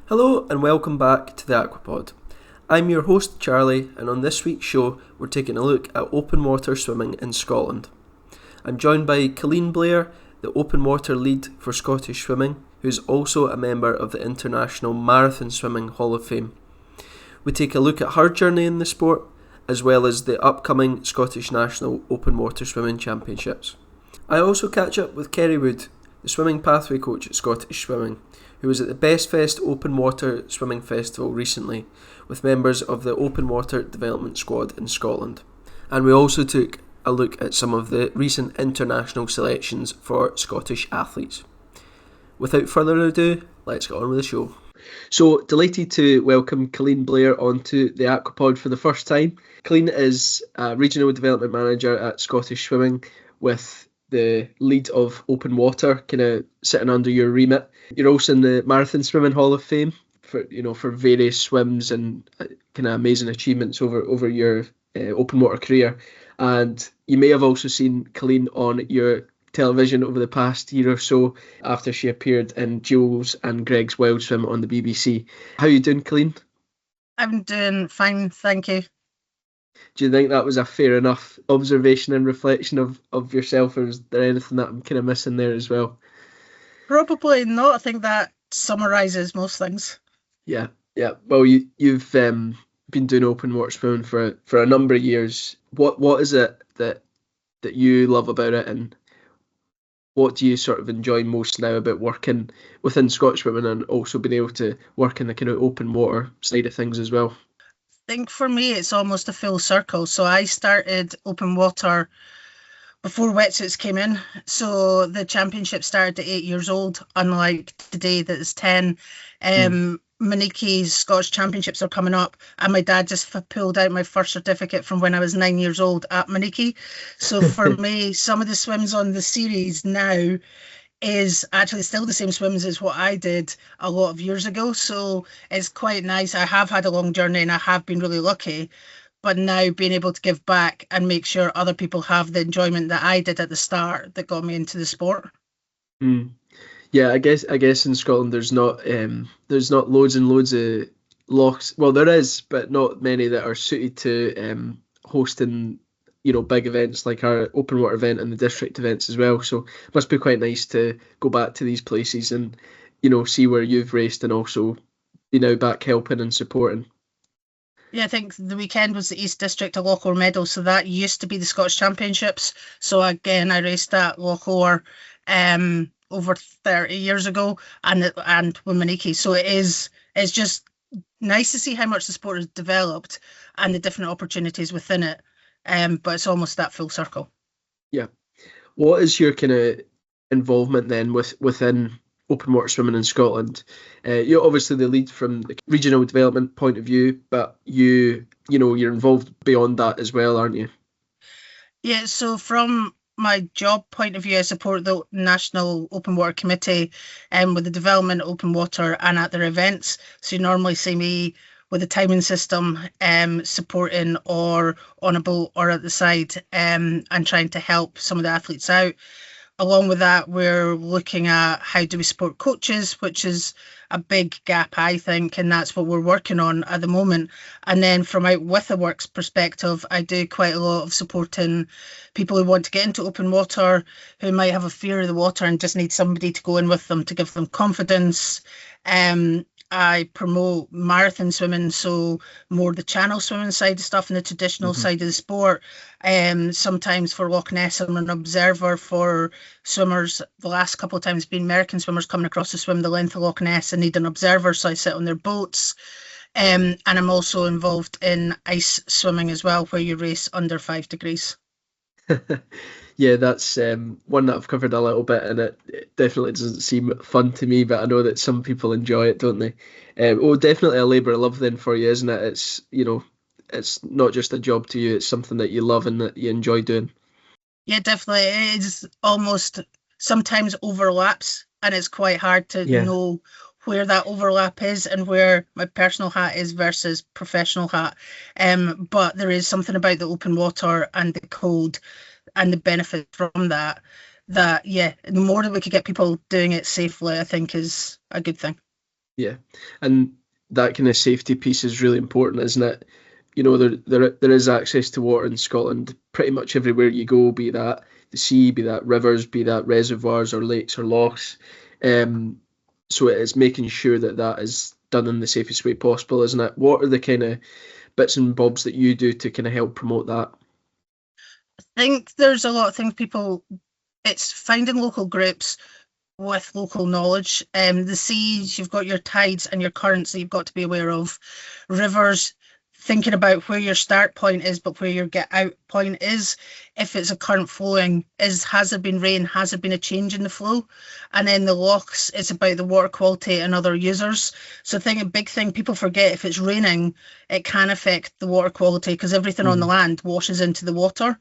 Hello and welcome back to the Aquapod. I'm your host Charlie, and on this week's show we're taking a look at open water swimming in Scotland. I'm joined by Colleen Blair, the open water lead for Scottish Swimming, who's also a member of the International Marathon Swimming Hall of Fame. We take a look at her journey in the sport, as well as the upcoming Scottish National Open Water Swimming Championships. I also catch up with Kerry Wood, the swimming pathway coach at Scottish Swimming, who was at the Best Fest Open Water Swimming Festival recently with members of the Open Water Development Squad in Scotland. And we also took a look at some of the recent international selections for Scottish athletes. Without further ado, let's get on with the show. So, delighted to welcome Colleen Blair onto the Aquapod for the first time. Colleen is a Regional Development Manager at Scottish Swimming with the lead of open water kind of sitting under your remit. You're also in the Marathon Swimming Hall of Fame for various swims and kind of amazing achievements over your open water career. And you may have also seen Colleen on your television over the past year or so after she appeared in Jules and Greg's Wild Swim on the BBC. How are you doing, Colleen? I'm doing fine, thank you. Do you think that was a fair enough observation and reflection of yourself, or is there anything that I'm kind of missing there as well? Probably not. I think that summarises most things. Yeah. Well, you've been doing open water swimming for a number of years. What is it that you love about it, and what do you sort of enjoy most now about working within Scottish Swimming and also being able to work in the kind of open water side of things as well? I think for me it's almost a full circle. So I started open water before wetsuits came in. So the championship started at 8 years old, unlike today that is 10. Maniki's Scottish Championships are coming up, and my dad just pulled out my first certificate from when I was 9 years old at Maniki. So for me, some of the swims on the series now is actually still the same swims as what I did a lot of years ago. So it's quite nice. I have had a long journey and I have been really lucky, but now being able to give back and make sure other people have the enjoyment that I did at the start that got me into the sport. Yeah, I guess in Scotland there's not loads and loads of lochs. Well, there is, but not many that are suited to hosting big events like our open water event and the district events as well. So it must be quite nice to go back to these places and see where you've raced and also be now back helping and supporting. Yeah, I think the weekend was the East District of Loch Lomond medal, so that used to be the Scottish Championships. So again, I raced at Loch Lomond over 30 years ago and with Maniki. So it's just nice to see how much the sport has developed and the different opportunities within it. But it's almost that full circle. Yeah. What is your kind of involvement then within open water swimming in Scotland? You're obviously the lead from the regional development point of view, but you're involved beyond that as well, aren't you? Yeah, so from my job point of view, I support the National Open Water Committee with the development of open water and at their events. So you normally see me with a timing system, supporting or on a boat or at the side, and trying to help some of the athletes out. Along with that, we're looking at how do we support coaches, which is a big gap, I think, and that's what we're working on at the moment. And then from out with a works perspective, I do quite a lot of supporting people who want to get into open water, who might have a fear of the water and just need somebody to go in with them to give them confidence. I promote marathon swimming, so more the channel swimming side of stuff and the traditional side of the sport. Sometimes for Loch Ness, I'm an observer for swimmers. The last couple of times been American swimmers coming across to swim the length of Loch Ness and need an observer, so I sit on their boats. And I'm also involved in ice swimming as well, where you race under 5 degrees. Yeah, that's one that I've covered a little bit, and it definitely doesn't seem fun to me, but I know that some people enjoy it, don't they? Definitely a labour of love then for you, isn't it? It's it's not just a job to you; it's something that you love and that you enjoy doing. Yeah, definitely. It is almost sometimes overlaps, and it's quite hard to know where that overlap is and where my personal hat is versus professional hat. But there is something about the open water and the cold and the benefit from that the more that we could get people doing it safely, I think is a good thing. Yeah, and that kind of safety piece is really important, isn't it? There is access to water in Scotland pretty much everywhere you go, be that the sea, be that rivers, be that reservoirs or lakes or lochs. Um, so it is making sure that that is done in the safest way possible, isn't it? What are the kind of bits and bobs that you do to kind of help promote that? I think there's a lot of things people, it's finding local groups with local knowledge. The seas, you've got your tides and your currents that you've got to be aware of. Rivers, thinking about where your start point is, but where your get out point is. If it's a current flowing, has there been rain? Has there been a change in the flow? And then the lochs, it's about the water quality and other users. So I think a big thing people forget, if it's raining, it can affect the water quality because everything on the Hmm. land washes into the water,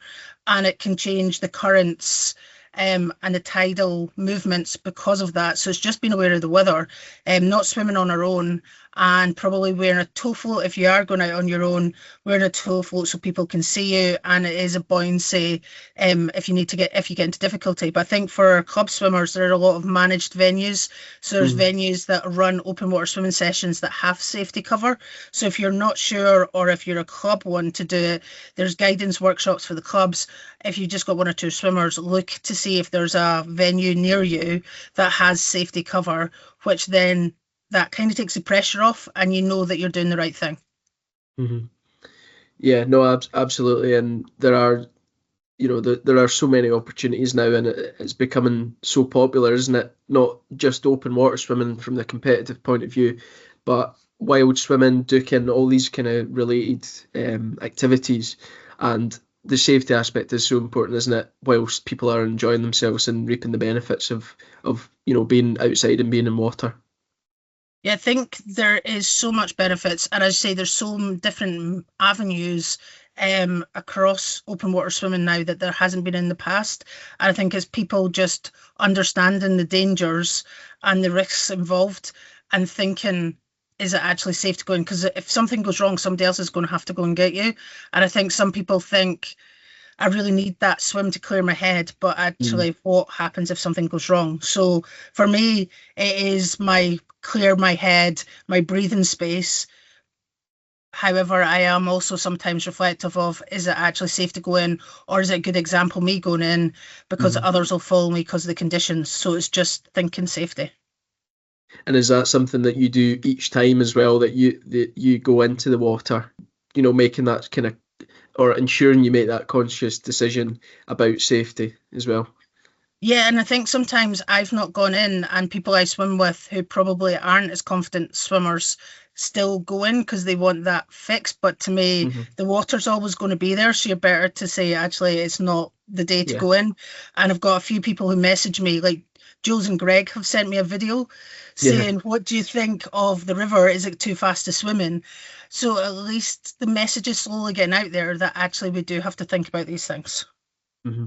and it can change the currents and the tidal movements because of that. So it's just being aware of the weather, not swimming on our own, and probably wearing a tow float if you are going out on your own. Wearing a tow float so people can see you, and it is a buoyancy if you get into difficulty. But I think for club swimmers, there are a lot of managed venues. So there's Hmm. venues that run open water swimming sessions that have safety cover. So if you're not sure, or if you're a club one to do it, there's guidance workshops for the clubs. If you've just got one or two swimmers, look to see if there's a venue near you that has safety cover, which then that kind of takes the pressure off and you know that you're doing the right thing. Hmm. Yeah, no, absolutely, and there are so many opportunities now, and it's becoming so popular, isn't it? Not just open water swimming from the competitive point of view, but wild swimming, duking, all these kind of related activities, and the safety aspect is so important, isn't it? Whilst people are enjoying themselves and reaping the benefits of being outside and being in water. Yeah, I think there is so much benefits, and as I say, there's so different avenues across open water swimming now that there hasn't been in the past. And I think as people just understanding the dangers and the risks involved, and thinking, is it actually safe to go in? Because if something goes wrong, somebody else is going to have to go and get you. And I think some people think, I really need that swim to clear my head, but Mm. actually, what happens if something goes wrong? So for me, it is my clear my head, my breathing space. However, I am also sometimes reflective of, is it actually safe to go in, or is it a good example me going in because Mhm. others will follow me because of the conditions? So it's just thinking safety. And is that something that you do each time as well, that you go into the water, making that kind of, or ensuring you make that conscious decision about safety as well? Yeah, and I think sometimes I've not gone in, and people I swim with who probably aren't as confident swimmers still go in because they want that fix. But to me, Hmm. the water's always going to be there, so you're better to say, actually, it's not the day to Yeah. go in. And I've got a few people who message me, like Jules and Greg have sent me a video Yeah. saying, what do you think of the river? Is it too fast to swim in? So at least the message is slowly getting out there that actually we do have to think about these things. Hmm.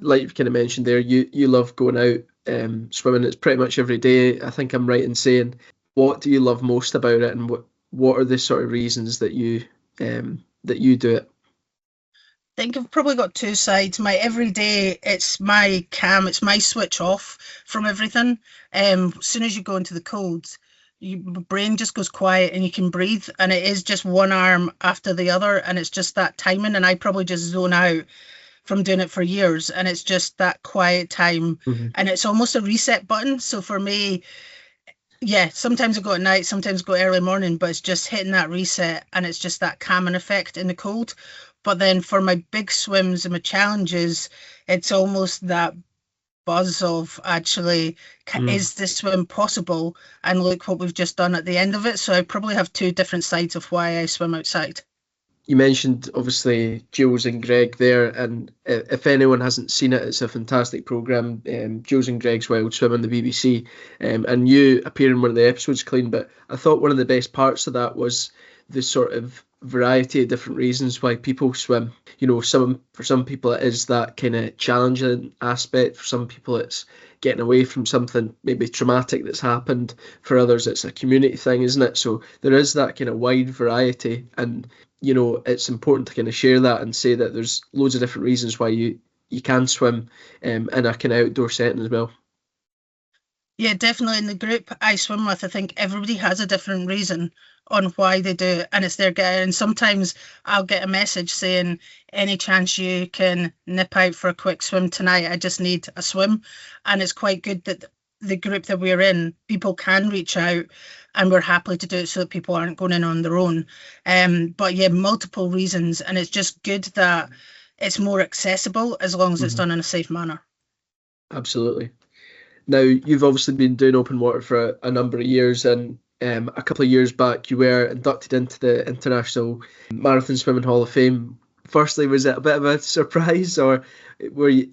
Like you've kind of mentioned there, you love going out swimming. It's pretty much every day. I think I'm right in saying. What do you love most about it, and what are the sort of reasons that you do it? Think I've probably got two sides. My everyday, it's my cam, it's my switch off from everything. As soon as you go into the cold, your brain just goes quiet and you can breathe, and it is just one arm after the other, and it's just that timing. And I probably just zone out from doing it for years, and it's just that quiet time, Hmm. and it's almost a reset button. So for me, yeah, sometimes I go at night, sometimes I go early morning, but it's just hitting that reset, and it's just that calming effect in the cold. But then for my big swims and my challenges, it's almost that buzz of, actually, Mm. is this swim possible? And look what we've just done at the end of it. So I probably have two different sides of why I swim outside. You mentioned obviously Jules and Greg there, and if anyone hasn't seen it, it's a fantastic program. Jules and Greg's Wild Swim on the BBC, and you appear in one of the episodes, Clean. But I thought one of the best parts of that was the sort of variety of different reasons why people swim. For some people it is that kind of challenging aspect. For some people it's getting away from something maybe traumatic that's happened. For others it's a community thing, isn't it? So there is that kind of wide variety, and it's important to kind of share that and say that there's loads of different reasons why you can swim in a kind of outdoor setting as well. Yeah, definitely in the group I swim with, I think everybody has a different reason on why they do it, and it's their guy. And sometimes I'll get a message saying, any chance you can nip out for a quick swim tonight? I just need a swim. And it's quite good that the group that we're in, people can reach out and we're happy to do it so that people aren't going in on their own. But yeah, multiple reasons, and it's just good that it's more accessible as long as it's Hmm. done in a safe manner. Absolutely. Now, you've obviously been doing open water for a number of years, and a couple of years back, you were inducted into the International Marathon Swimming Hall of Fame. Firstly, was it a bit of a surprise, or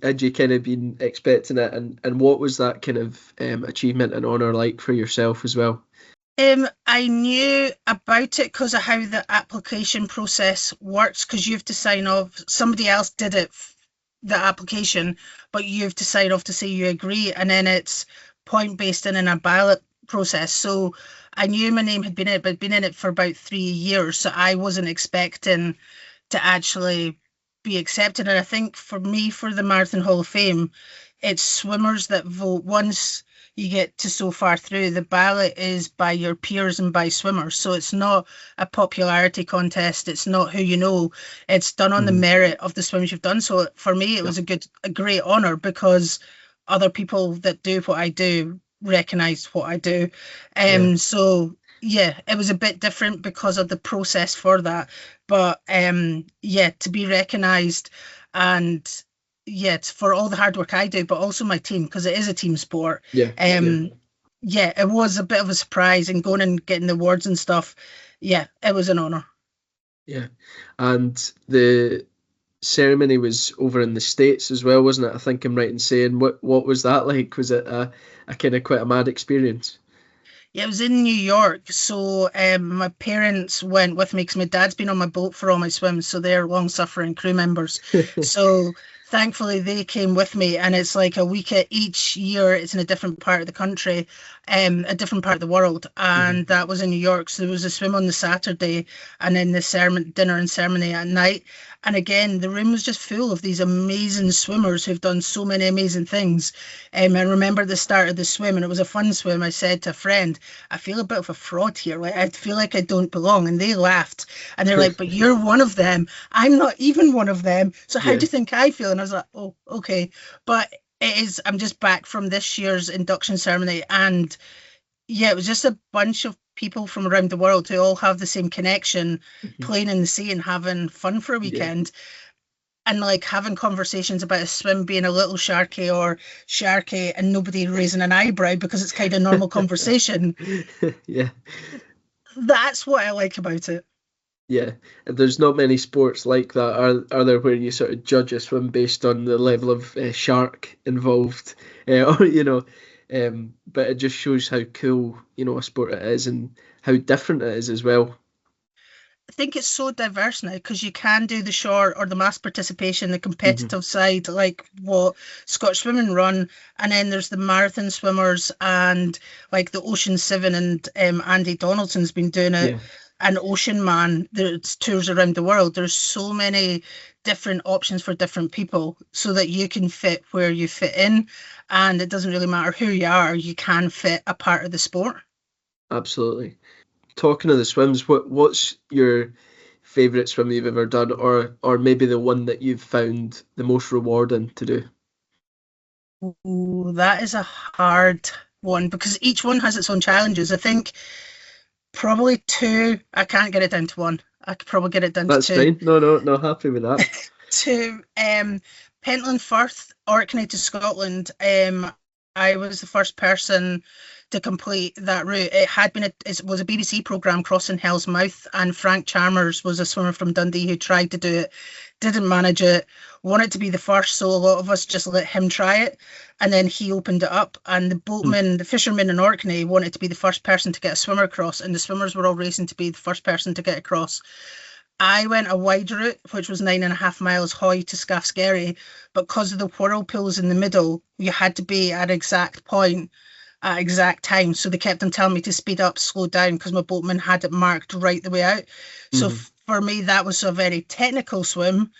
had you kind of been expecting it? And what was that kind of achievement and honour like for yourself as well? I knew about it because of how the application process works. Because you have to sign off. Somebody else did it, the application, but you have to sign off to say you agree, and then it's point based in a ballot process. So I knew my name had been in it, but I'd been in it for about 3 years, so I wasn't expecting to actually be accepted. And I think for me, for the Marathon Hall of Fame, it's swimmers that vote. Once you get to so far through, the ballot is by your peers and by swimmers. So it's not a popularity contest. It's not who you know. It's done on the Hmm. merit of the swims you've done. So for me, it Yeah, was a great honor because other people that do what I do recognize what I do. yeah, So yeah, it was a bit different because of the process for that. But yeah, to be recognized, and yeah, it's for all the hard work I do, but also my team, because it is a team sport. yeah, yeah, Um, yeah, it was a bit of a surprise, and going and getting the awards and stuff. Yeah, it was an honor. yeah. And the ceremony was over in the States as well, wasn't it? I think I'm right in saying what was that like? Was it a kind of quite a mad experience? Yeah, it was in New York. So my parents went with me because my dad's been on my boat for all my swims. So they're long suffering crew members. So thankfully they came with me. And it's like a week each year, it's in a different part of the country, a different part of the world. Hmm. And that was in New York. So there was a swim on the Saturday and then the ceremony, dinner and ceremony at night. And again, the room was just full of these amazing swimmers who've done so many amazing things. I remember the start of the swim, and it was a fun swim. I said to a friend, I feel a bit of a fraud here. Like, I feel like I don't belong. And they laughed. And they're like, but you're one of them. I'm not even one of them. So how do Yeah. you think I feel? And I was like, oh, okay. But I'm just back from this year's induction ceremony. And yeah, it was just a bunch of people from around the world who all have the same connection, Mhm. playing in the sea and having fun for a Yeah. weekend, and like having conversations about a swim being a little sharky or sharky and nobody raising an eyebrow because it's kind of normal conversation. Yeah. That's what I like about it. Yeah. And there's not many sports like that, are there, where you sort of judge a swim based on the level of shark involved, or but it just shows how cool a sport it is and how different it is as well. I think it's so diverse now because you can do the short or the mass participation, the Hmm. competitive side, like what Scottish Swimming run, and then there's the marathon swimmers and like the Ocean Seven, and Andy Donaldson's been doing it, Yeah. and Ocean Man. There's tours around the world. There's so many different options for different people, so that you can fit where you fit in, and it doesn't really matter who you are. You can fit a part of the sport. Absolutely. Talking of the swims, what's your favorite swim you've ever done, or maybe the one that you've found the most rewarding to do? Ooh, that is a hard one because each one has its own challenges. I think probably two. I can't get it down to one. I could probably get it down to That's two. fine. No, no, no, happy with that. To Pentland Firth, Orkney to Scotland. I was the first person to complete that route. It was a BBC programme, Crossing Hell's Mouth, and Frank Chalmers was a swimmer from Dundee who tried to do it, didn't manage it, wanted to be the first, so a lot of us just let him try it, and then he opened it up, and Hmm. the fishermen in Orkney wanted to be the first person to get a swimmer across, and the swimmers were all racing to be the first person to get across. I went a wide route, which was 9.5 miles Hoy to Skaffskerry, but because of the whirlpools in the middle, you had to be at exact point at exact time. So they kept on telling me to speed up, slow down, because my boatman had it marked right the way out. So Hmm. for me, that was a very technical swim.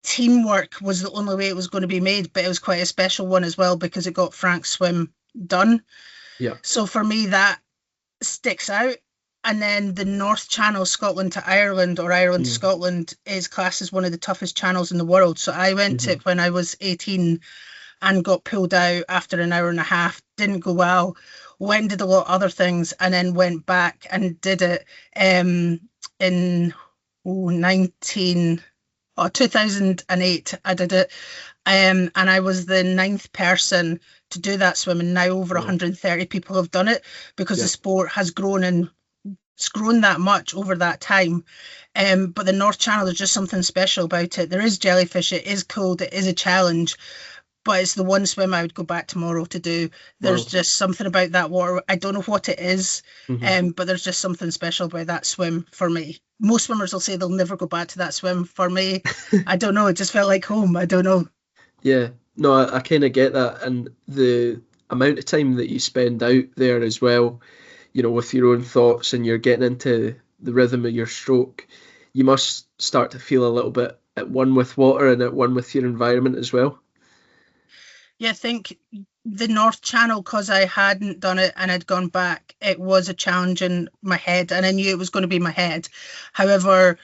Teamwork was the only way it was going to be made, but it was quite a special one as well because it got Frank's swim done. Yeah. So for me, that sticks out. And then the North Channel, Scotland to Ireland, or Ireland to Scotland, is classed as one of the toughest channels in the world. So I went to it when I was 18 and got pulled out after an hour and a half. Didn't go well. Went and did a lot of other things, and then went back and did it in 2008. I did it, and I was the 9th person to do that swim, and now over 130 people have done it, because the sport has grown, and it's grown that much over that time. But the North Channel, there's just something special about it. There is jellyfish, it is cold, it is a challenge, but it's the one swim I would go back tomorrow to do. There's just something about that water. I don't know what it is, but there's just something special about that swim for me. Most swimmers will say they'll never go back to that swim. For me, I don't know. It just felt like home. I don't know. Yeah, no, I kind of get that. And the amount of time that you spend out there as well, you know, with your own thoughts, and you're getting into the rhythm of your stroke, you must start to feel a little bit at one with water and at one with your environment as well. Yeah, I think the North Channel, because I hadn't done it and had gone back, it was a challenge in my head, and I knew it was going to be my head. However,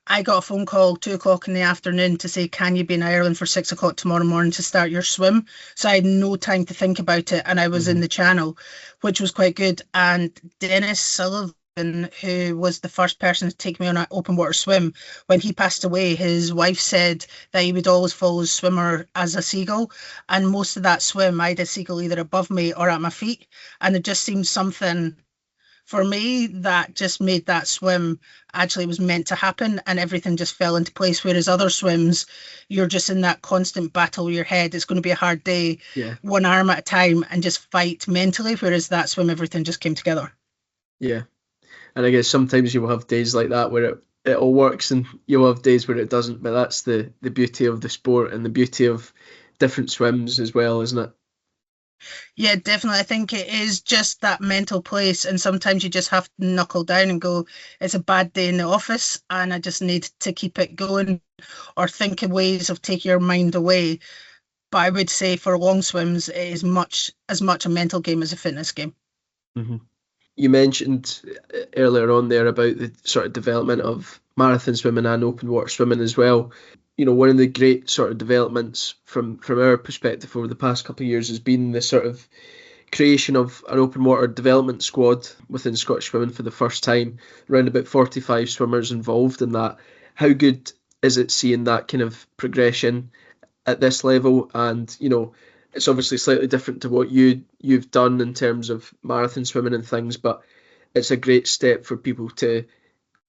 I got a phone call 2 o'clock in the afternoon to say, can you be in Ireland for 6 o'clock tomorrow morning to start your swim? So I had no time to think about it, and I was in the channel, which was quite good. And Dennis Sullivan, who was the first person to take me on an open water swim, when he passed away, his wife said that he would always follow his swimmer as a seagull. And most of that swim, I had a seagull either above me or at my feet. And it just seemed something for me that just made that swim actually was meant to happen, and everything just fell into place. Whereas other swims, you're just in that constant battle with your head. It's going to be a hard day, one arm at a time, and just fight mentally. Whereas that swim, everything just came together. Yeah. And I guess sometimes you will have days like that where it all works, and you'll have days where it doesn't. But that's the beauty of the sport and the beauty of different swims as well, isn't it? Yeah, definitely. I think it is just that mental place, and sometimes you just have to knuckle down and go, it's a bad day in the office and I just need to keep it going, or think of ways of taking your mind away. But I would say for long swims, it is as much a mental game as a fitness game. Mm-hmm. You mentioned earlier on there about the sort of development of marathon swimming and open water swimming as well. You know, one of the great sort of developments from our perspective over the past couple of years has been the sort of creation of an open water development squad within Scottish swimming for the first time. Around about 45 swimmers involved in that. How good is it seeing that kind of progression at this level? And, you know, it's obviously slightly different to what you've done in terms of marathon swimming and things, but it's a great step for people to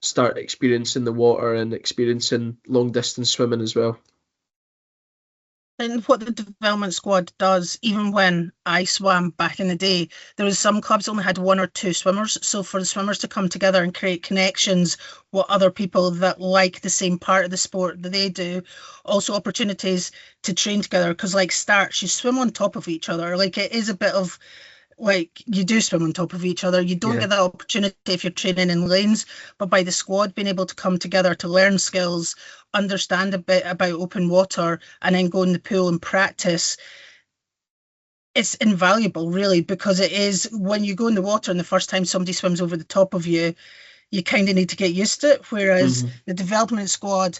start experiencing the water and experiencing long distance swimming as well. And what the development squad does, even when I swam back in the day, there was some clubs only had 1 or 2 swimmers. So for the swimmers to come together and create connections with other people that like the same part of the sport that they do, also opportunities to train together. Because like starts, you swim on top of each other. Like it is a bit of like you do swim on top of each other. You don't get that opportunity if you're training in lanes, but by the squad being able to come together to learn skills, understand a bit about open water, and then go in the pool and practice, it's invaluable really, because it is when you go in the water and the first time somebody swims over the top of you, you kind of need to get used to it. Whereas the development squad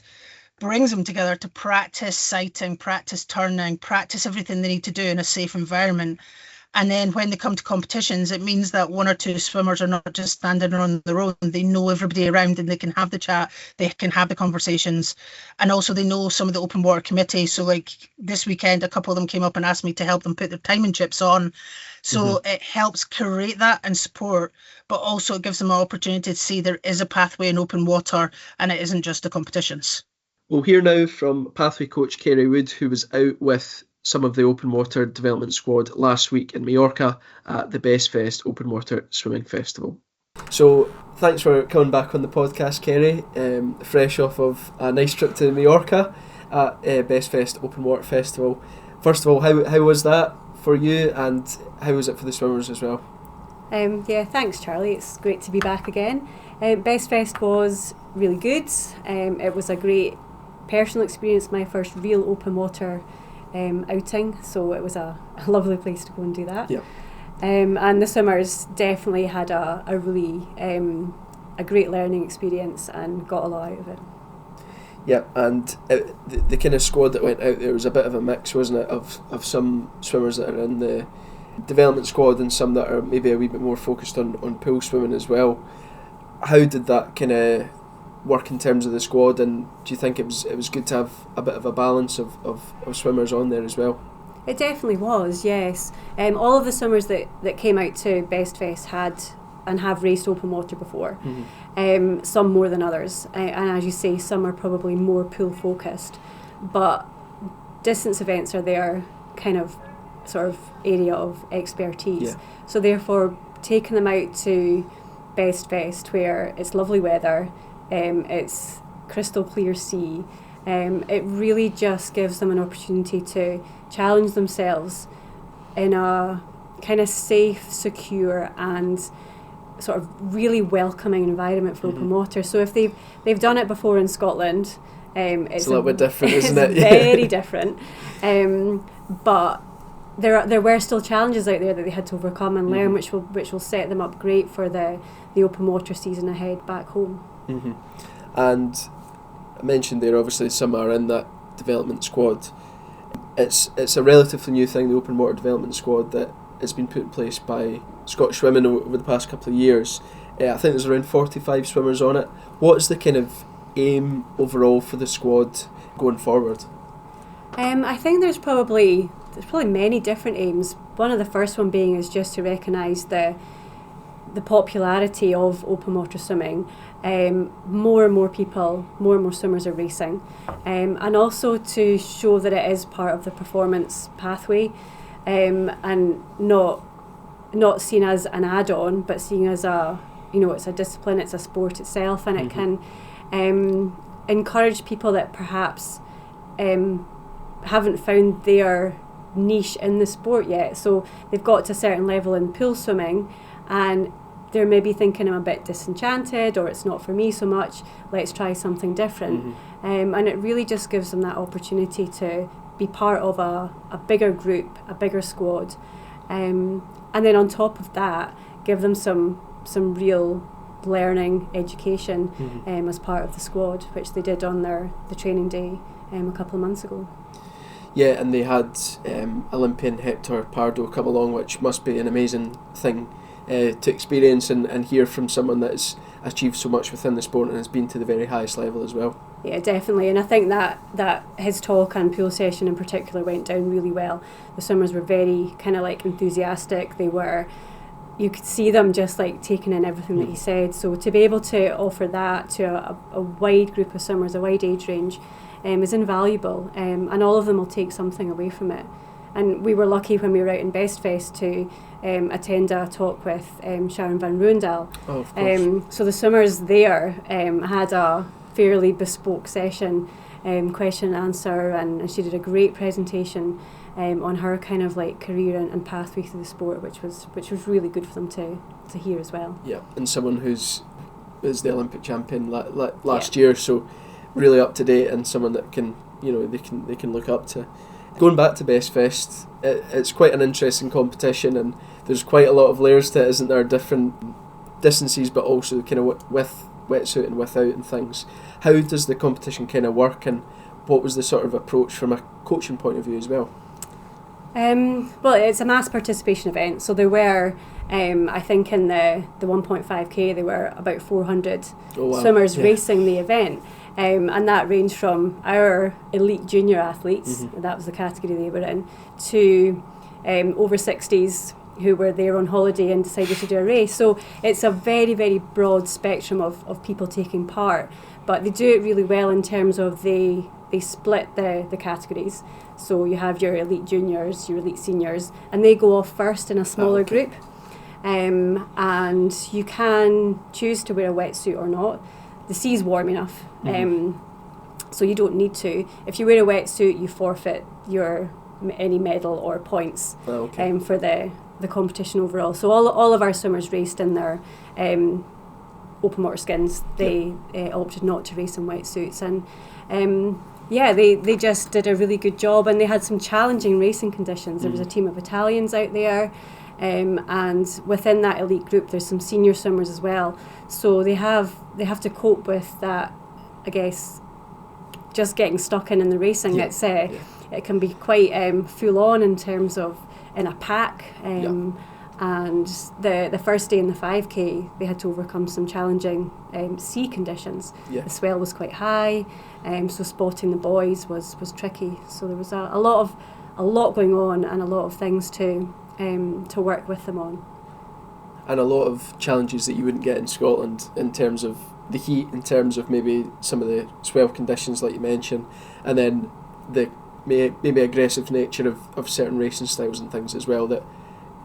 brings them together to practice sighting, practice turning, practice everything they need to do in a safe environment. And then when they come to competitions, it means that 1 or 2 swimmers are not just standing on their own. They know everybody around and they can have the chat, they can have the conversations. And also they know some of the open water committee. So like this weekend, a couple of them came up and asked me to help them put their timing chips on. So it helps create that and support, but also it gives them an opportunity to see there is a pathway in open water and it isn't just the competitions. We'll hear now from pathway coach Kerry Wood, who was out with some of the open water development squad last week in Mallorca at the Best Fest Open Water Swimming Festival. So thanks for coming back on the podcast, Kerry, fresh off of a nice trip to Mallorca at Best Fest Open Water Festival. First of all, how was that for you, and how was it for the swimmers as well? Thanks Charlie, it's great to be back again. Best Fest was really good. It was a great personal experience, my first real open water outing, so it was a lovely place to go and do that. And the swimmers definitely had a really a great learning experience and got a lot out of it. Yeah, and the kind of squad that went out there was a bit of a mix, wasn't it, of some swimmers that are in the development squad and some that are maybe a wee bit more focused on pool swimming as well. How did that kind of work in terms of the squad, and do you think it was good to have a bit of a balance of swimmers on there as well? It definitely was, yes. All of the swimmers that came out to Best Fest had and have raced open water before, some more than others, and as you say, some are probably more pool focused, but distance events are their kind of sort of area of expertise. Yeah. So therefore, taking them out to Best Fest where it's lovely weather, it's crystal clear sea, it really just gives them an opportunity to challenge themselves in a kind of safe, secure and sort of really welcoming environment for open water. So if they've done it before in Scotland, it's a little bit different, isn't it? Very different. But there were still challenges out there that they had to overcome and learn, which will set them up great for the open water season ahead back home. And I mentioned there, obviously some are in that development squad. It's a relatively new thing, the open water development squad, that it's been put in place by Scottish Women over the past couple of years. I think there's around 45 swimmers on it. What is the kind of aim overall for the squad going forward? I think there's probably many different aims. One of the first one being is just to recognise the popularity of open water swimming. More and more people, more and more swimmers are racing, and also to show that it is part of the performance pathway, and not seen as an add-on, but seen as it's a discipline, it's a sport itself, and it can encourage people that perhaps haven't found their niche in the sport yet. So they've got to a certain level in pool swimming and they're maybe thinking I'm a bit disenchanted, or it's not for me so much, let's try something different. And it really just gives them that opportunity to be part of a bigger group, a bigger squad, and then on top of that give them some real learning education as part of the squad, which they did on the training day a couple of months ago. Yeah, and they had Olympian Hector Pardo come along, which must be an amazing thing to experience and hear from someone that has achieved so much within the sport and has been to the very highest level as well. Yeah, definitely, and I think that his talk and pool session in particular went down really well. The swimmers were very kind of like enthusiastic. You could see them just like taking in everything that he said. So to be able to offer that to a wide group of swimmers, a wide age range, is invaluable, and all of them will take something away from it. And we were lucky when we were out in Best Fest to attend a talk with Sharon van Roendaal. Oh, of course. So the swimmers there had a fairly bespoke session, question and answer, and she did a great presentation on her kind of like career and pathway through the sport, which was really good for them to hear as well. Yeah, and someone who's the Olympic champion last year, so really up to date, and someone that can they can look up to. Going back to Best Fest, it's quite an interesting competition, and there's quite a lot of layers to it, isn't there? Different distances, but also kind of with wetsuit and without and things. How does the competition kind of work, and what was the sort of approach from a coaching point of view as well? Well, it's a mass participation event, so there were, I think in the 1.5k there were about 400 swimmers racing the event. And that ranged from our elite junior athletes, that was the category they were in, to over 60s who were there on holiday and decided to do a race. So it's a very, very broad spectrum of people taking part, but they do it really well in terms of they split the categories. So you have your elite juniors, your elite seniors, and they go off first in a smaller group, and you can choose to wear a wetsuit or not. The sea's warm enough, so you don't need to. If you wear a wetsuit, you forfeit any medal or points for the competition overall. So all of our swimmers raced in their open water skins. They opted not to race in wetsuits, and they just did a really good job, and they had some challenging racing conditions. There was a team of Italians out there. And within that elite group there's some senior swimmers as well, so they have to cope with that, I guess, just getting stuck in the racing. It can be quite full on in terms of in a pack, and the first day in the 5k they had to overcome some challenging sea conditions. The swell was quite high, so spotting the boys was tricky, so there was a lot going on and a lot of things to work with them on. And a lot of challenges that you wouldn't get in Scotland in terms of the heat, in terms of maybe some of the swell conditions like you mentioned, and then the maybe aggressive nature of certain racing styles and things as well that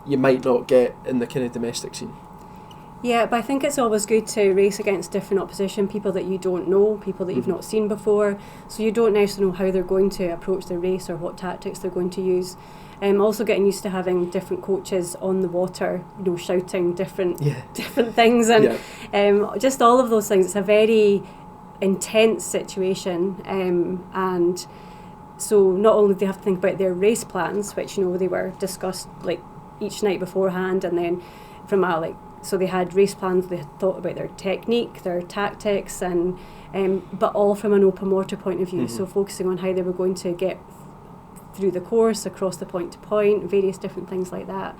you might not get in the kind of domestic scene. Yeah, but I think it's always good to race against different opposition, people that you don't know, people that you've not seen before, so you don't necessarily know how they're going to approach their race or what tactics they're going to use. Also getting used to having different coaches on the water, shouting different things, and just all of those things. It's a very intense situation, and so not only do they have to think about their race plans, which they were discussed like each night beforehand, and then so they had race plans, they had thought about their technique, their tactics, and but all from an open water point of view, so focusing on how they were going to get through the course, across the point to point, various different things like that,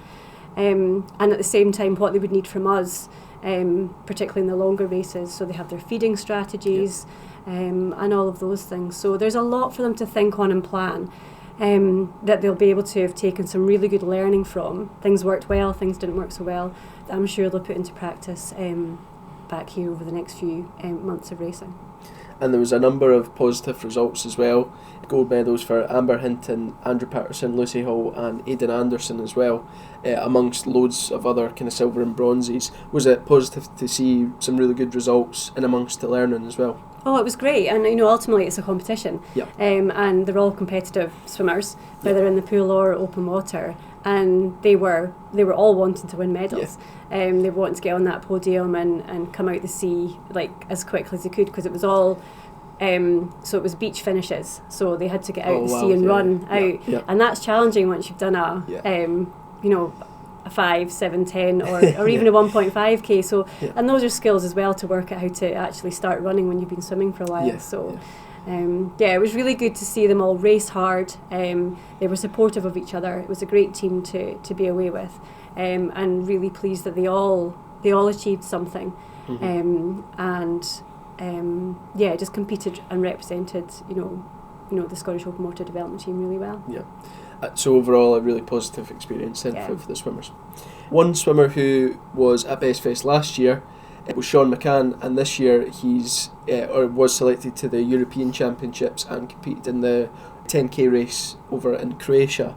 and at the same time what they would need from us, particularly in the longer races, so they have their feeding strategies, and all of those things. So there's a lot for them to think on and plan, that they'll be able to have taken some really good learning from. Things worked well, things didn't work so well, that I'm sure they'll put into practice back here over the next few months of racing. And there was a number of positive results as well. Gold medals for Amber Hinton, Andrew Patterson, Lucy Hall and Aidan Anderson as well, amongst loads of other kind of silver and bronzes. Was it positive to see some really good results in amongst the learning as well? Oh, it was great, and ultimately it's a competition, and they're all competitive swimmers, whether in the pool or open water, and they were all wanting to win medals. They wanted to get on that podium and come out the sea like as quickly as they could, because it was all so it was beach finishes, so they had to get out the sea and run out, and that's challenging once you've done a 5, 7, 10 or even a 1.5k, so and those are skills as well to work out how to actually start running when you've been swimming for a while. It was really good to see them all race hard. They were supportive of each other. It was a great team to be away with, and really pleased that they all achieved something, just competed and represented the Scottish Open Water Development Team really well. So overall a really positive experience then for the swimmers. One swimmer who was at Best Fest last year was Sean McCann, and this year he's was selected to the European Championships and competed in the 10k race over in Croatia.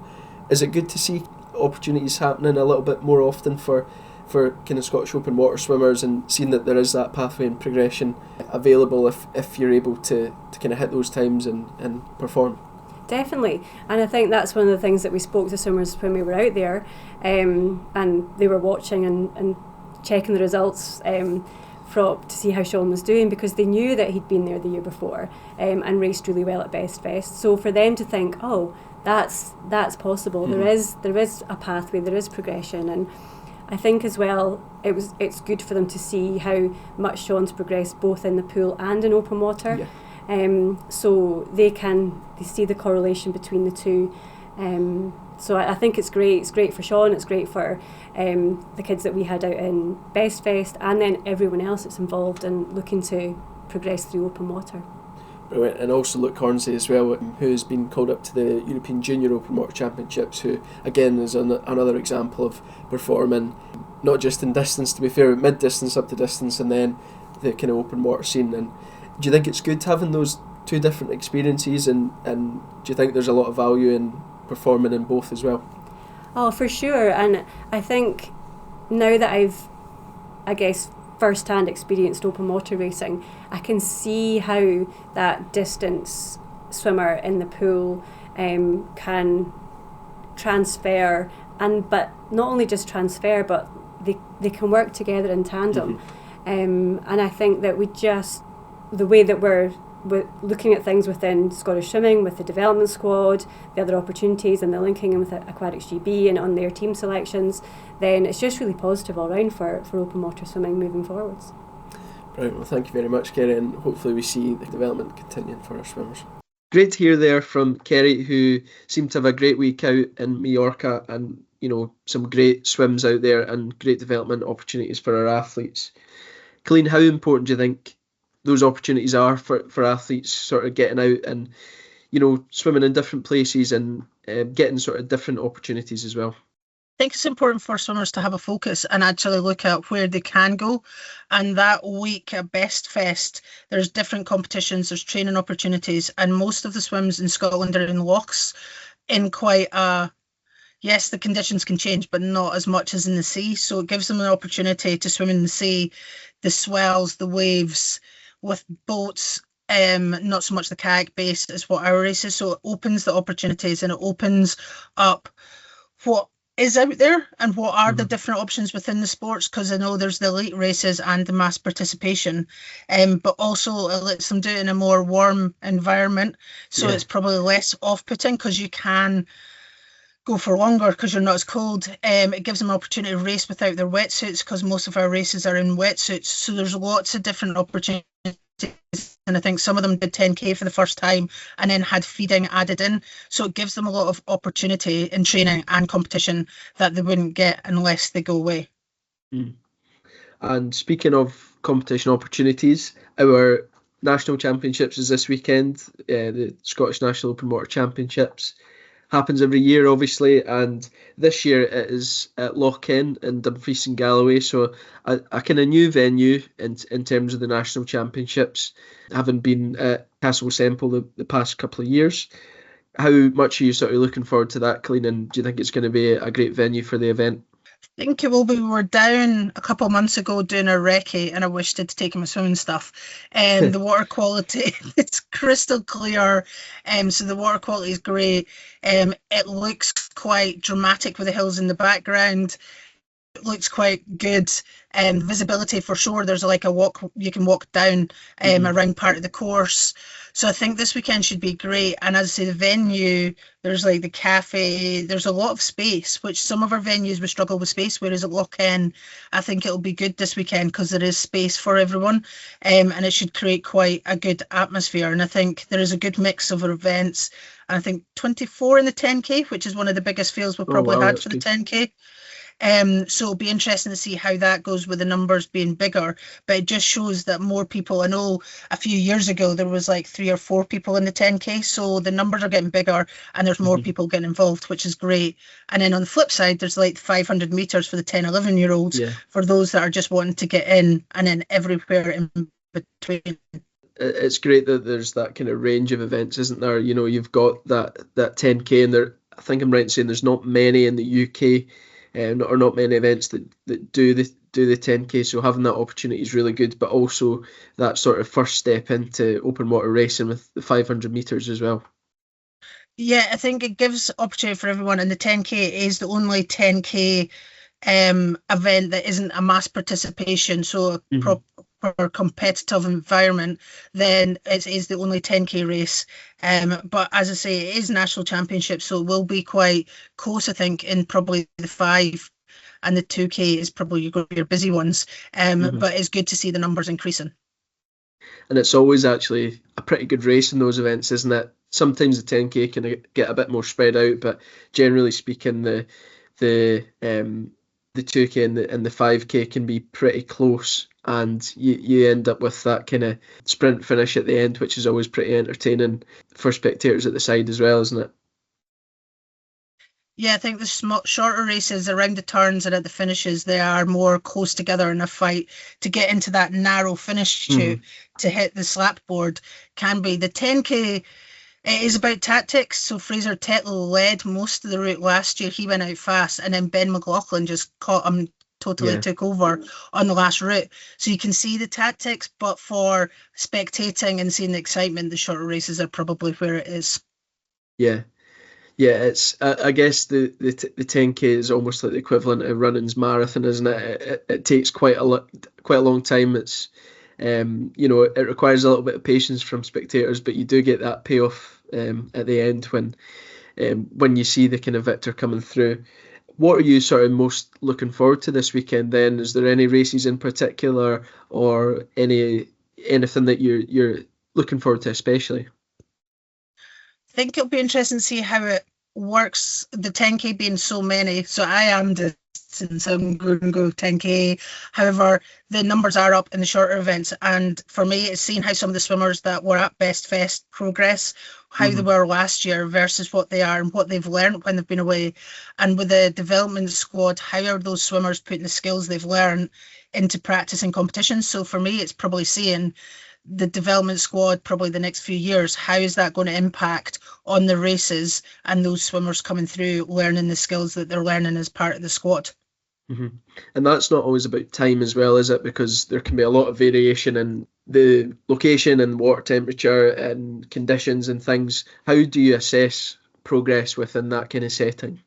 Is it good to see opportunities happening a little bit more often for kind of Scottish open water swimmers, and seeing that there is that pathway and progression available if you're able to kind of hit those times and perform? Definitely, and I think that's one of the things that we spoke to swimmers when we were out there, and they were watching and checking the results to see how Sean was doing, because they knew that he'd been there the year before and raced really well at Best Fest. So for them to think, oh, that's possible, there is a pathway, there is progression, and I think as well it's good for them to see how much Sean's progressed both in the pool and in open water. So they see the correlation between the two. So I think it's great. It's great for Sean, it's great for the kids that we had out in Best Fest, and then everyone else that's involved in looking to progress through open water. Brilliant. And also Luke Hornsey as well, who's been called up to the European Junior Open Water Championships, who again is another example of performing not just in distance, to be fair, but mid-distance up to distance, and then the kind of open water scene. And do you think it's good having those two different experiences, and do you think there's a lot of value in performing in both as well? Oh, for sure. And I think now that I've, first-hand experienced open water racing, I can see how that distance swimmer in the pool can transfer, but not only just transfer, but they can work together in tandem. And I think that the way that we're with looking at things within Scottish Swimming with the development squad, the other opportunities, and the linking in with Aquatics GB and on their team selections, then it's just really positive all round for open water swimming moving forwards. Brilliant. Well, thank you very much, Kerry, and hopefully we see the development continuing for our swimmers. Great to hear there from Kerry, who seemed to have a great week out in Mallorca, and some great swims out there and great development opportunities for our athletes. Colleen, how important do you think those opportunities are for athletes sort of getting out and swimming in different places and getting sort of different opportunities as well? I think it's important for swimmers to have a focus and actually look at where they can go. And that week at Best Fest, there's different competitions, there's training opportunities, and most of the swims in Scotland are in lochs in quite a... Yes, the conditions can change, but not as much as in the sea. So it gives them an opportunity to swim in the sea, the swells, the waves, with boats, not so much the kayak base as what our race is. So it opens the opportunities and it opens up what is out there and what are the different options within the sports, because I know there's the elite races and the mass participation, but also it lets them do it in a more warm environment. So it's probably less off-putting because you can go for longer because you're not as cold. It gives them an opportunity to race without their wetsuits because most of our races are in wetsuits. So there's lots of different opportunities. And I think some of them did 10K for the first time and then had feeding added in. So it gives them a lot of opportunity in training and competition that they wouldn't get unless they go away. And speaking of competition opportunities, our national championships is this weekend, the Scottish National Open Water Championships. Happens every year, obviously, and this year it is at Lochend in Dumfries and Galloway, so a kind of new venue in terms of the national championships, having been at Castle Semple the past couple of years. How much are you sort of looking forward to that, Colleen, and do you think it's going to be a great venue for the event? I think it will be. We were down a couple of months ago doing a recce and I wished I'd taken my swimming stuff. The water quality, it's crystal clear. So the water quality is great. It looks quite dramatic with the hills in the background. It looks quite good. Visibility for sure. There's like a walk, you can walk down around part of the course. So I think this weekend should be great. And as I say, the venue, there's like the cafe, there's a lot of space, which some of our venues we struggle with space, whereas at Lochend, I think it'll be good this weekend because there is space for everyone, and it should create quite a good atmosphere. And I think there is a good mix of events. And I think 24 in the 10K, which is one of the biggest fields we've probably had for the 10K. So it'll be interesting to see how that goes with the numbers being bigger, but it just shows that more people. I know a few years ago there was like 3 or 4 people in the 10K, so the numbers are getting bigger and there's more people getting involved, which is great. And then on the flip side, there's like 500 meters for the 10-11-year-olds for those that are just wanting to get in, and then everywhere in between. It's great that there's that kind of range of events, isn't there? You've got that 10K, and there, I think I'm right in saying there's not many in the UK. Or not many events that do the 10K, so having that opportunity is really good, but also that sort of first step into open water racing with the 500 metres as well. Yeah, I think it gives opportunity for everyone, and the 10K is the only 10K event that isn't a mass participation, so a proper competitive environment. Then it is the only 10K race. But as I say, it is national championship, so it will be quite close, I think, in probably the 5 and the 2K is probably your busy ones. But it's good to see the numbers increasing. And it's always actually a pretty good race in those events, isn't it? Sometimes the 10K can get a bit more spread out, but generally speaking, the 2K and the 5K can be pretty close, and you end up with that kind of sprint finish at the end, which is always pretty entertaining for spectators at the side as well, isn't it? Yeah, I think the shorter races around the turns and at the finishes, they are more close together in a fight to get into that narrow finish chute to hit the slap board. Can be the 10K. It is about tactics. So Fraser Tetlow led most of the route last year. He went out fast, and then Ben McLaughlin just caught him, totally took over on the last route. So you can see the tactics, but for spectating and seeing the excitement, the shorter races are probably where it is. Yeah, it's I guess the 10K is almost like the equivalent of running's marathon, isn't it? It takes quite a long time. It requires a little bit of patience from spectators, but you do get that payoff at the end when you see the kind of victor coming through. What are you sort of most looking forward to this weekend then? Is there any races in particular or anything that you're looking forward to especially? I think it'll be interesting to see how it works, the 10K being so many. So I am distance, I'm going to go 10K. However, the numbers are up in the shorter events. And for me, it's seeing how some of the swimmers that were at Best Fest progress, how they were last year versus what they are and what they've learned when they've been away. And with the development squad, how are those swimmers putting the skills they've learned into practice and competition? So for me, it's probably seeing the development squad probably the next few years, how is that going to impact on the races and those swimmers coming through learning the skills that they're learning as part of the squad. And that's not always about time as well, is it? Because there can be a lot of variation in the location and water temperature and conditions and things. How do you assess progress within that kind of setting?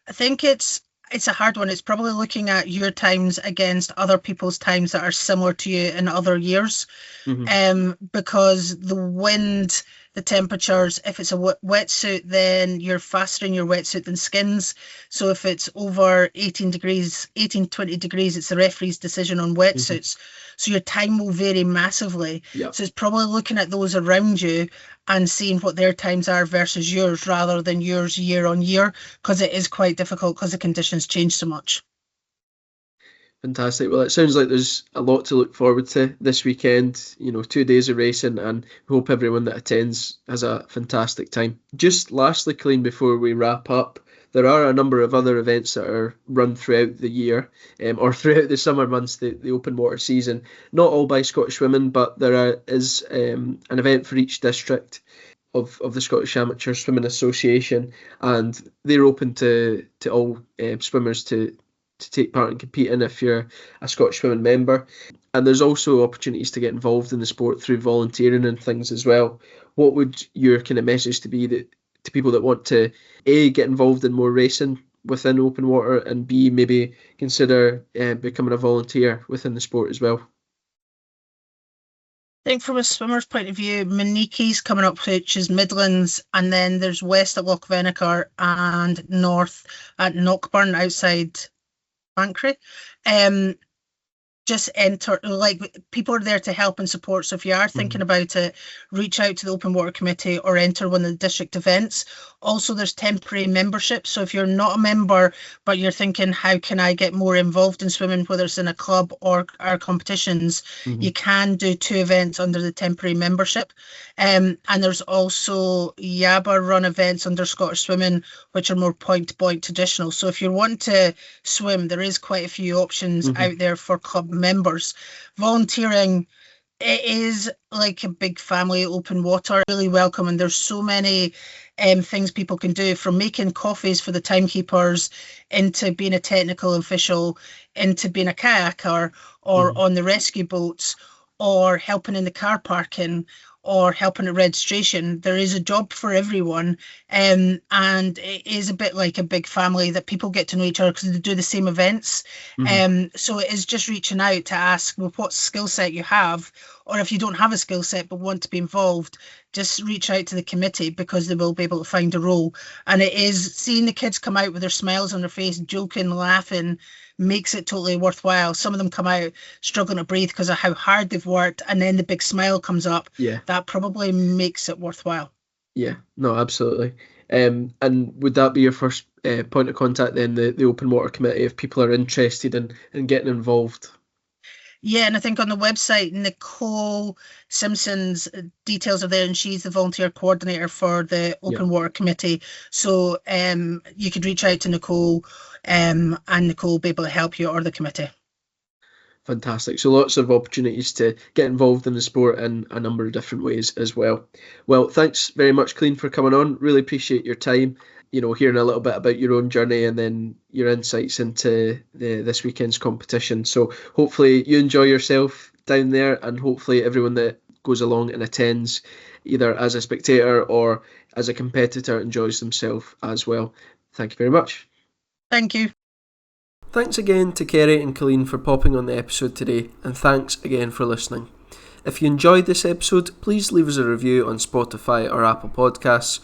I think it's a hard one. It's probably looking at your times against other people's times that are similar to you in other years. Because the wind, the temperatures, if it's a wetsuit, then you're faster in your wetsuit than skins. So if it's over 20 degrees, it's the referee's decision on wetsuits. So your time will vary massively. Yep. So it's probably looking at those around you and seeing what their times are versus yours rather than yours year on year, because it is quite difficult because the conditions change so much. Fantastic. Well, it sounds like there's a lot to look forward to this weekend. 2 days of racing, and we hope everyone that attends has a fantastic time. Just lastly, Colleen, before we wrap up, there are a number of other events that are run throughout the year or throughout the summer months, the open water season. Not all by Scottish Women, but there is an event for each district of the Scottish Amateur Swimming Association, and they're open to all swimmers to take part and compete in if you're a Scottish Women member. And there's also opportunities to get involved in the sport through volunteering and things as well. What would your kind of message to be to people that want to A, get involved in more racing within open water, and B, maybe consider becoming a volunteer within the sport as well? I think from a swimmer's point of view, Maniki's coming up, which is Midlands, and then there's west at Loch Venacher and north at Knockburn outside Bankery. Just enter, like, people are there to help and support. So if you are thinking about it, reach out to the Open Water Committee or enter one of the district events. Also, there's temporary membership. So if you're not a member, but you're thinking, how can I get more involved in swimming, whether it's in a club or our competitions, you can do 2 events under the temporary membership. And there's also Yaba run events under Scottish Swimming, which are more point-to-point traditional. So if you're wanting to swim, there is quite a few options out there for club members. Volunteering, it is like a big family. Open water, really welcome, and there's so many things people can do, from making coffees for the timekeepers into being a technical official, into being a kayaker or on the rescue boats, or helping in the car parking, or helping at registration. There is a job for everyone, and it is a bit like a big family that people get to know each other because they do the same events. So it is just reaching out to ask, well, what skill set you have, or if you don't have a skill set but want to be involved, just reach out to the committee, because they will be able to find a role. And it is seeing the kids come out with their smiles on their face, joking, laughing, makes it totally worthwhile. Some of them come out struggling to breathe because of how hard they've worked, and then the big smile comes up. Yeah, that probably makes it worthwhile. Yeah, no, absolutely. And would that be your first point of contact then, the Open Water Committee, if people are interested in getting involved? Yeah, and I think on the website, Nicole Simpson's details are there, and she's the volunteer coordinator for the Open Water Committee. So you could reach out to Nicole, and Nicole will be able to help you, or the committee. Fantastic. So lots of opportunities to get involved in the sport in a number of different ways as well. Well, thanks very much, Colleen, for coming on. Really appreciate your time, hearing a little bit about your own journey and then your insights into this weekend's competition. So hopefully you enjoy yourself down there, and hopefully everyone that goes along and attends, either as a spectator or as a competitor, enjoys themselves as well. Thank you very much. Thank you. Thanks again to Kerry and Colleen for popping on the episode today, and thanks again for listening. If you enjoyed this episode, please leave us a review on Spotify or Apple Podcasts,